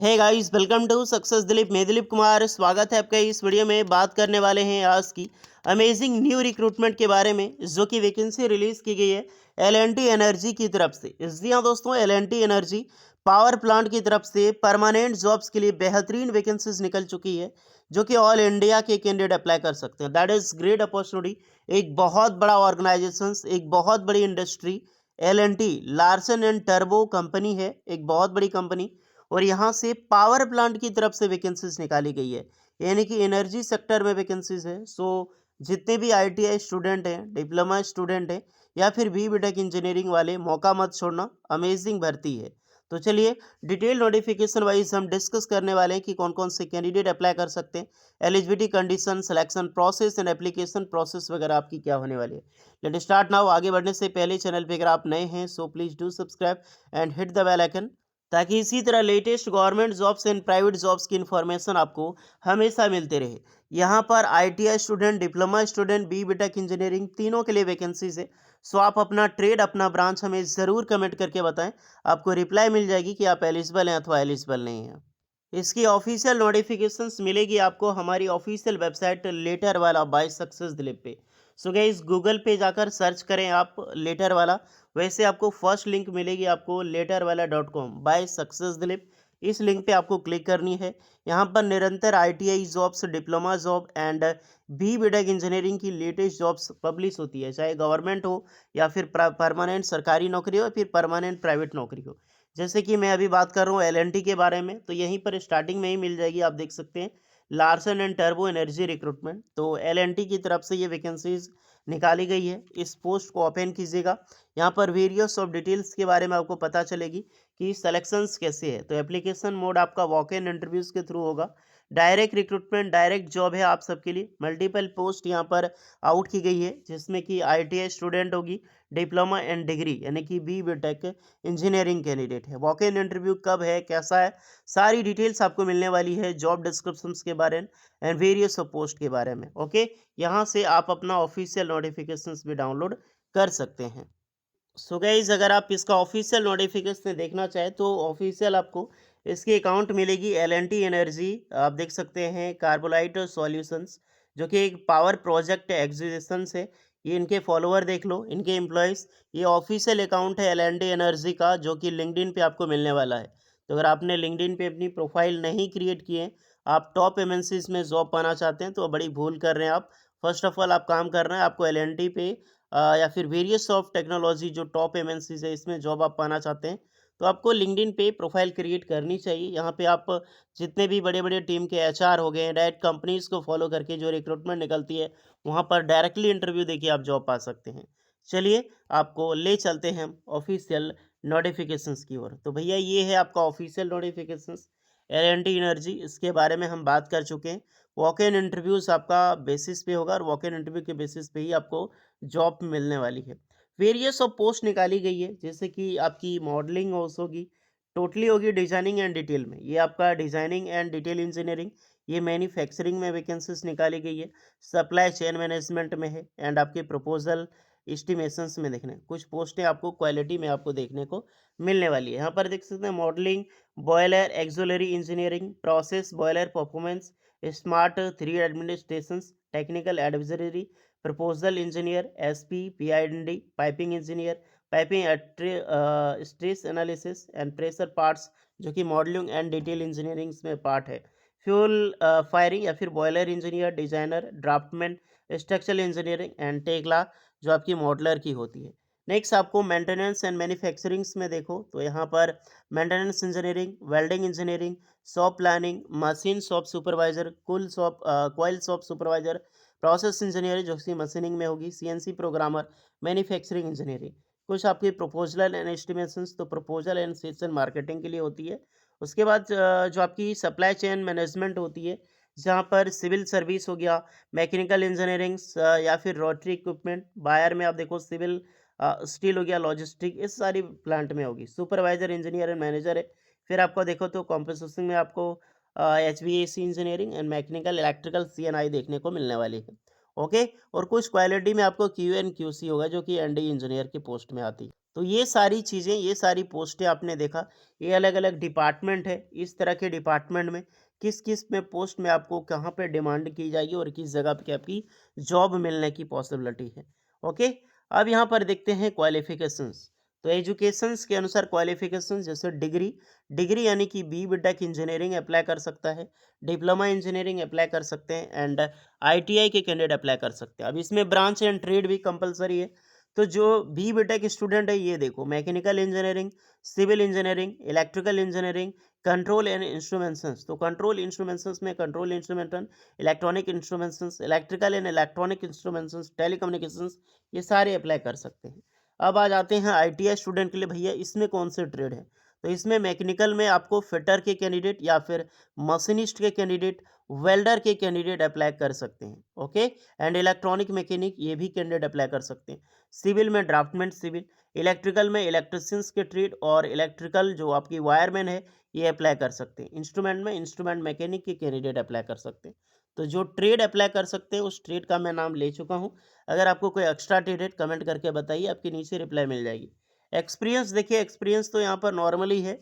Hey guys, welcome to success Dilip. मैं दिलीप कुमार, स्वागत है आपका। इस वीडियो में बात करने वाले हैं आज की अमेजिंग न्यू रिक्रूटमेंट के बारे में, जो कि वैकेंसी रिलीज की गई है एल&टी एनर्जी की तरफ से। जी हाँ दोस्तों, एल&टी एनर्जी पावर प्लांट की तरफ से परमानेंट जॉब्स के लिए बेहतरीन वैकेंसीज निकल चुकी है, जो कि ऑल इंडिया के कैंडिडेट अप्लाई कर सकते हैं। That is great opportunity. एक बहुत बड़ा ऑर्गेनाइजेशन, एक बहुत बड़ी industry L&T Larsen and turbo company है, एक बहुत बड़ी कंपनी। और यहाँ से पावर प्लांट की तरफ से वैकेंसीज निकाली गई है, यानी कि एनर्जी सेक्टर में वैकेंसीज है। सो जितने भी आईटीआई स्टूडेंट हैं, डिप्लोमा स्टूडेंट हैं, या फिर बीटेक इंजीनियरिंग वाले, मौका मत छोड़ना, अमेजिंग भर्ती है। तो चलिए डिटेल नोटिफिकेशन वाइज हम डिस्कस करने वाले हैं कि कौन कौन से कैंडिडेट अप्लाई कर सकते हैं, eligibility condition, selection process and application process वगैरह आपकी क्या होने वाली है। Let start now. आगे बढ़ने से पहले चैनल पे अगर आप नए हैं so please do subscribe and hit the bell icon, ताकि इसी तरह latest government jobs and private jobs की इन्फॉर्मेशन आपको हमेशा मिलते रहे। यहाँ पर ITI student, diploma student, BTech engineering तीनों के लिए वैकेंसीज है। सो आप अपना ट्रेड, अपना ब्रांच हमें ज़रूर कमेंट करके बताएं, आपको रिप्लाई मिल जाएगी कि आप एलिजिबल हैं अथवा एलिजिबल नहीं हैं। इसकी ऑफिशियल नोटिफिकेशंस मिलेगी आपको हमारी ऑफिशियल वेबसाइट लेटर वाला बाय सक्सेस दिलीप पे। सो गाइस, गूगल पे जाकर सर्च करें आप लेटर वाला, वैसे आपको फर्स्ट लिंक मिलेगी आपको letterwala.com बाय सक्सेस दिलीप। इस लिंक पे आपको क्लिक करनी है। यहाँ पर निरंतर ITI jobs, diploma job and BTech engineering की लेटेस्ट जॉब्स पब्लिश होती है, चाहे गवर्नमेंट हो या फिर परमानेंट सरकारी नौकरी हो या फिर परमानेंट प्राइवेट नौकरी हो। जैसे कि मैं अभी बात कर रहा हूँ एल&टी के बारे में, तो यहीं पर स्टार्टिंग में ही मिल जाएगी, आप देख सकते हैं, Larsen and turbo energy recruitment. तो एल&टी की तरफ से ये वैकेंसीज निकाली गई है। इस पोस्ट को ओपन कीजिएगा। यहाँ पर वेरियस ऑफ डिटेल्स के बारे में आपको पता चलेगी कि सिलेक्शंस कैसे है। तो एप्लीकेशन मोड आपका वॉक इन इंटरव्यूज के थ्रू होगा। डायरेक्ट रिक्रूटमेंट, डायरेक्ट जॉब है आप सबके लिए। मल्टीपल पोस्ट यहाँ पर आउट की गई है, जिसमें कि आईटीआई स्टूडेंट होगी, डिप्लोमा एंड डिग्री यानी कि बीटेक इंजीनियरिंग कैंडिडेट है। वॉक इन इंटरव्यू कब है, कैसा है, सारी डिटेल्स आपको मिलने वाली है, जॉब डिस्क्रिप्शंस के बारे में एंड वेरियस ऑफ पोस्ट के बारे में। ओके, यहाँ से आप अपना ऑफिशियल नोटिफिकेशंस भी डाउनलोड कर सकते हैं। सो गाइज, अगर आप इसका ऑफिशियल नोटिफिकेशन देखना चाहें तो ऑफिशियल आपको इसकी अकाउंट मिलेगी एल&टी एनर्जी। आप देख सकते हैं कार्बोलाइट सॉल्यूशंस, जो कि एक पावर प्रोजेक्ट एग्जीक्यूशंस है। ये इनके फॉलोअर देख लो, इनके एम्प्लॉयज़। ये ऑफिशियल अकाउंट है एल&टी एनर्जी का, जो कि लिंक्डइन पे आपको मिलने वाला है। तो अगर आपने लिंक्डइन पे अपनी प्रोफाइल नहीं क्रिएट की है, आप टॉप एमएनसीज में जॉब पाना चाहते हैं, तो बड़ी भूल कर रहे हैं आप। फर्स्ट ऑफ ऑल आप काम कर रहे हैं, आपको एल&टी पे या फिर वेरियस ऑफ टेक्नोलॉजी जो टॉप एमएनसीज है, इसमें जॉब आप पाना चाहते हैं, तो आपको लिंक्डइन पे प्रोफाइल क्रिएट करनी चाहिए। यहाँ पे आप जितने भी बड़े बड़े टीम के एचआर हो गए, डायरेक्ट कंपनीज को फॉलो करके जो रिक्रूटमेंट निकलती है, वहाँ पर डायरेक्टली इंटरव्यू देके आप जॉब पा सकते हैं। चलिए आपको ले चलते हैं हम ऑफिशियल नोटिफिकेशंस की ओर। तो भैया ये है आपका ऑफिशियल नोटिफिकेशंस एल&टी एनर्जी, इसके बारे में हम बात कर चुके हैं। वॉक इन इंटरव्यूज आपका बेसिस पे होगा और वॉक इन इंटरव्यू के बेसिस पे ही आपको जॉब मिलने वाली है। वेरियस ऑफ पोस्ट निकाली गई है, जैसे कि आपकी मॉडलिंग हाउस होगी, टोटली होगी डिजाइनिंग एंड डिटेल में, ये आपका डिजाइनिंग एंड डिटेल इंजीनियरिंग। ये मैन्युफैक्चरिंग में वैकेंसीज निकाली गई है, सप्लाई चेन मैनेजमेंट में है एंड आपके प्रपोजल एस्टिमेशंस में देखने कुछ पोस्टें आपको क्वालिटी में आपको देखने को मिलने वाली है। यहाँ पर देख सकते हैं modelling, boiler auxiliary engineering, process boiler performance, smart three administration, technical advisory, proposal engineer, SP, PID, piping engineer, piping stress analysis and pressure parts, जो कि मॉडलिंग एंड डिटेल इंजीनियरिंग में पार्ट है। फ्यूल फायरिंग या फिर boiler engineer, designer, draftsman, structural engineering and Tekla, जो आपकी modeller की होती है। नेक्स्ट आपको मेंटेनेंस एंड मैन्युफैक्चरिंग्स में देखो तो यहाँ पर maintenance engineering, welding engineering, shop planning, machine shop supervisor, cool shop coil shop supervisor, process engineering जो कि मशीनिंग में होगी, सीएनसी प्रोग्रामर, मैन्युफैक्चरिंग इंजीनियरिंग। कुछ आपकी प्रपोजल एंड एस्टिमेशंस, तो प्रपोजल एंड सेशन मार्केटिंग के लिए होती है। उसके बाद जो आपकी सप्लाई चेन मैनेजमेंट होती है, जहाँ पर सिविल सर्विस हो गया, मैकेनिकल इंजीनियरिंग या फिर रोटरी इक्विपमेंट, बायर में आप देखो सिविल, स्टील हो गया, लॉजिस्टिक, इस सारी प्लांट में होगी। सुपरवाइजर इंजीनियर एंड मैनेजर है। फिर आपको देखो तो कॉम्पोजिशन में आपको HVAC engineering and mechanical electrical CNI देखने को मिलने वाली है। ओके, और कुछ क्वालिटी में आपको क्यू एंड क्यूसी होगा, जो कि एनडी इंजीनियर की पोस्ट में आती है। तो ये सारी चीज़ें, ये सारी पोस्टें आपने देखा, ये अलग-अलग डिपार्टमेंट है। इस तरह के डिपार्टमेंट में किस-किस में पोस्ट में आपको कहाँ पे डिमांड की जाएगी और किस जगह पे आपकी जॉब मिलने की पॉसिबिलिटी है। ओके, अब यहाँ पर देखते हैं क्वालिफ़िकेशंस। तो एजुकेशंस के अनुसार क्वालिफ़िकेशंस जैसे डिग्री, डिग्री यानी कि बी.टेक इंजीनियरिंग अप्लाई कर सकता है, डिप्लोमा इंजीनियरिंग अप्लाई कर सकते हैं एंड आईटीआई के कैंडिडेट अप्लाई कर सकते हैं। अब इसमें ब्रांच एंड ट्रेड भी कंपल्सरी है। तो जो बी.टेक स्टूडेंट है ये देखो, mechanical engineering, civil engineering, electrical engineering, control and instrumentations. तो कंट्रोल इंस्ट्रूमेंटेशंस में control instrumentation, electronic instrumentations, electrical and electronic instrumentations, telecommunications, ये सारे अप्लाई कर सकते हैं। अब आ जाते हैं आईटीआई स्टूडेंट के लिए, भैया इसमें कौन से ट्रेड है। तो इसमें मैकेनिकल में आपको फिटर के कैंडिडेट या फिर मशीनिस्ट के कैंडिडेट, वेल्डर के कैंडिडेट अप्लाई कर सकते हैं। ओके, एंड इलेक्ट्रॉनिक मैकेनिक ये भी कैंडिडेट अप्लाई कर सकते हैं। सिविल में ड्राफ्टमैन सिविल, इलेक्ट्रिकल में इलेक्ट्रिशियंस के ट्रेड और इलेक्ट्रिकल जो आपकी वायरमैन है ये अप्लाई कर सकते हैं। इंस्ट्रूमेंट में इंस्ट्रूमेंट मैकेनिक के कैंडिडेट अप्लाई कर सकते हैं। तो जो ट्रेड अप्लाई कर सकते हैं उस ट्रेड का मैं नाम ले चुका हूँ। अगर आपको कोई एक्स्ट्रा ट्रेड है कमेंट करके बताइए, आपके नीचे रिप्लाई मिल जाएगी। एक्सपीरियंस देखिए, एक्सपीरियंस तो यहाँ पर नॉर्मली है,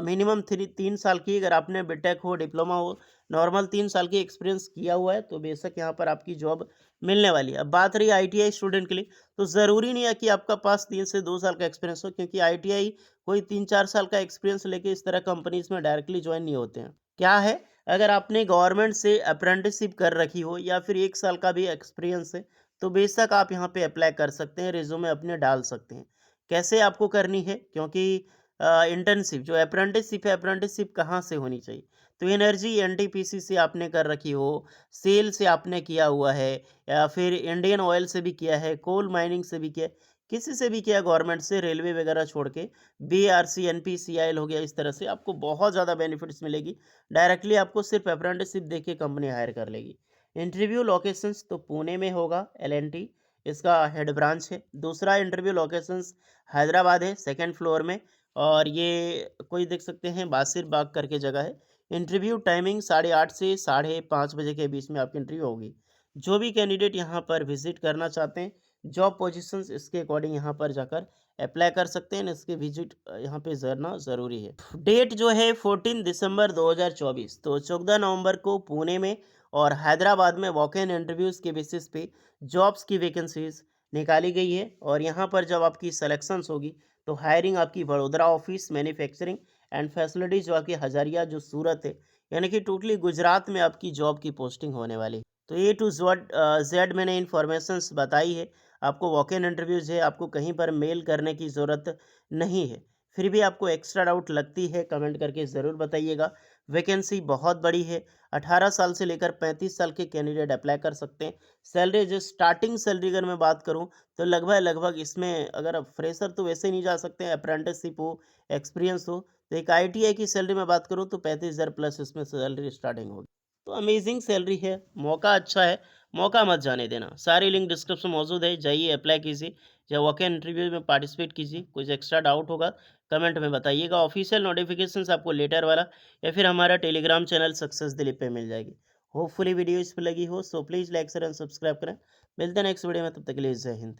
मिनिमम 3 साल की, अगर आपने बीटेक हो, डिप्लोमा हो, नॉर्मल 3 साल की एक्सपीरियंस किया हुआ है तो बेशक यहाँ पर आपकी जॉब मिलने वाली है। अब बात रही आईटीआई स्टूडेंट के लिए, तो ज़रूरी नहीं है कि आपका पास 3 से 2 साल का एक्सपीरियंस हो, क्योंकि आईटीआई कोई 3-4 साल का एक्सपीरियंस लेके इस तरह कंपनीज में डायरेक्टली ज्वाइन नहीं होते हैं। क्या है, अगर आपने गवर्नमेंट से अप्रेंटिसशिप कर रखी हो या फिर 1 साल का भी एक्सपीरियंस है तो बेशक आप यहाँ पे अप्लाई कर सकते हैं, रिज्यूमे अपने डाल सकते हैं। कैसे आपको करनी है, क्योंकि इंटर्नशिप जो अप्रेंटिसशिप है, अप्रेंटिसशिप कहाँ से होनी चाहिए, तो एनर्जी एनटीपीसी से आपने कर रखी हो, सेल से आपने किया हुआ है, या फिर इंडियन ऑयल से भी किया है, कोल माइनिंग से भी किया है, किसी से भी किया गवर्नमेंट से, रेलवे वगैरह छोड़ के, बीआरसी एनपीसीआईएल हो गया, इस तरह से आपको बहुत ज़्यादा बेनिफिट्स मिलेगी। डायरेक्टली आपको सिर्फ अप्रेंटिसशिप दे के कंपनी हायर कर लेगी। इंटरव्यू लोकेशंस तो पुणे में होगा, एलएनटी इसका हेड ब्रांच है। दूसरा इंटरव्यू लोकेशंस हैदराबाद है, सेकंड फ्लोर में, और ये कोई देख सकते हैं बासिर बाग करके जगह है। इंटरव्यू टाइमिंग 8:30 से 5:30 बजे के बीच में आपकी इंटरव्यू होगी। जो भी कैंडिडेट यहाँ पर विजिट करना चाहते हैं, जॉब पोजीशंस इसके अकॉर्डिंग यहाँ पर जाकर अप्लाई कर सकते हैं। इसके विजिट यहाँ पे करना ज़रूरी है। डेट जो है 14 दिसंबर 2024, तो 14 नवंबर को पुणे में और हैदराबाद में वॉक इन इंटरव्यूज़ के बेसिस पे जॉब्स की वैकेंसीज निकाली गई है। और यहाँ पर जब आपकी सिलेक्शंस होगी तो हायरिंग आपकी Vadodara office, manufacturing and facilities जो आपकी हजारिया जो सूरत है, यानी कि टोटली गुजरात में आपकी जॉब की पोस्टिंग होने वाली है। तो ए टू जेड मैंने इन्फॉर्मेशंस बताई है। आपको वॉक इन इंटरव्यूज़ है, आपको कहीं पर मेल करने की ज़रूरत नहीं है। फिर भी आपको एक्स्ट्रा डाउट लगती है कमेंट करके ज़रूर बताइएगा। वैकेंसी बहुत बड़ी है, 18 साल से लेकर 35 साल के कैंडिडेट अप्लाई कर सकते हैं। सैलरी जो स्टार्टिंग सैलरी अगर मैं बात करूं तो लगभग इसमें, अगर आप फ्रेशर तो वैसे ही नहीं जा सकते हैं, अप्रेंटिसशिप हो, एक्सपीरियंस हो, तो एक आईटीआई की सैलरी में बात करूं तो 35,000 प्लस इसमें सैलरी स्टार्टिंग होगी। तो अमेजिंग सैलरी है, मौका अच्छा है, मौका मत जाने देना। सारी लिंक डिस्क्रिप्शन में मौजूद है, जाइए अप्लाई कीजिए या वॉक इन इंटरव्यू में पार्टिसिपेट कीजिए। कुछ एक्स्ट्रा डाउट होगा कमेंट में बताइएगा। ऑफिशियल नोटिफिकेशन आपको लेटर वाला या फिर हमारा टेलीग्राम चैनल सक्सेस दिलीप पे मिल जाएगी। होपफुली वीडियो इस पर लगी हो, so please like share and subscribe करें। मिलते हैं नेक्स्ट वीडियो में, तब तक के लिए जय हिंद।